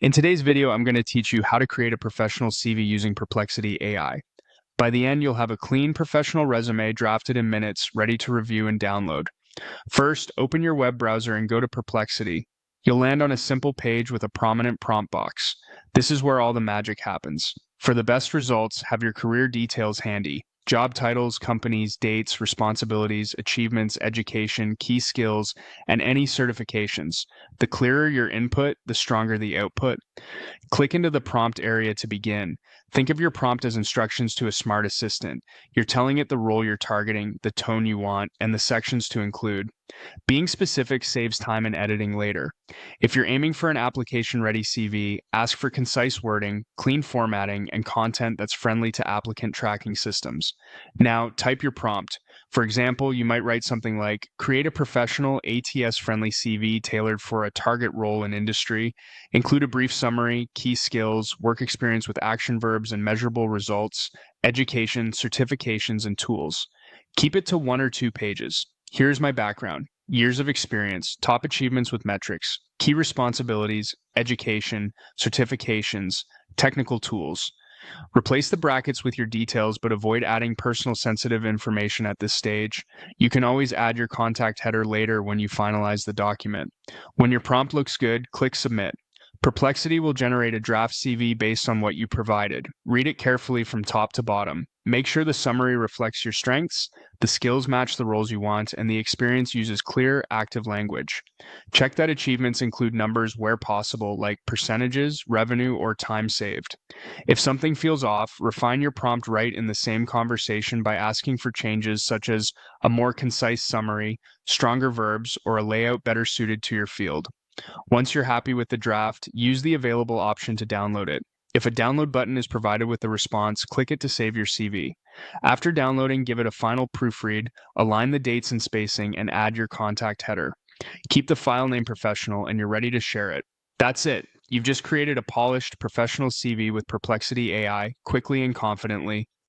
In today's video, I'm going to teach you how to create a professional CV using Perplexity AI. By the end, you'll have a clean professional resume drafted in minutes, ready to review and download. First, open your web browser and go to Perplexity. You'll land on a simple page with a prominent prompt box. This is where all the magic happens. For the best results, have your career details handy. Job titles, companies, dates, responsibilities, achievements, education, key skills, and any certifications. The clearer your input, the stronger the output. Click into the prompt area to begin. Think of your prompt as instructions to a smart assistant. You're telling it the role you're targeting, the tone you want, and the sections to include. Being specific saves time in editing later. If you're aiming for an application-ready CV, ask for concise wording, clean formatting, and content that's friendly to applicant tracking systems. Now, type your prompt. For example, you might write something like, create a professional ATS-friendly CV tailored for a target role in industry. Include a brief summary, key skills, work experience with action verbs and measurable results, education, certifications, and tools. Keep it to 1 or 2 pages. Here's my background. Years of experience, top achievements with metrics, key responsibilities, education, certifications, technical tools. Replace the brackets with your details, but avoid adding personal sensitive information at this stage. You can always add your contact header later when you finalize the document. When your prompt looks good, click Submit. Perplexity will generate a draft CV based on what you provided. Read it carefully from top to bottom. Make sure the summary reflects your strengths, the skills match the roles you want, and the experience uses clear, active language. Check that achievements include numbers where possible, like percentages, revenue, or time saved. If something feels off, refine your prompt right in the same conversation by asking for changes such as a more concise summary, stronger verbs, or a layout better suited to your field. Once you're happy with the draft, use the available option to download it. If a download button is provided with the response, click it to save your CV. After downloading, give it a final proofread, align the dates and spacing, and add your contact header. Keep the file name professional, and you're ready to share it. That's it. You've just created a polished, professional CV with Perplexity AI, quickly and confidently.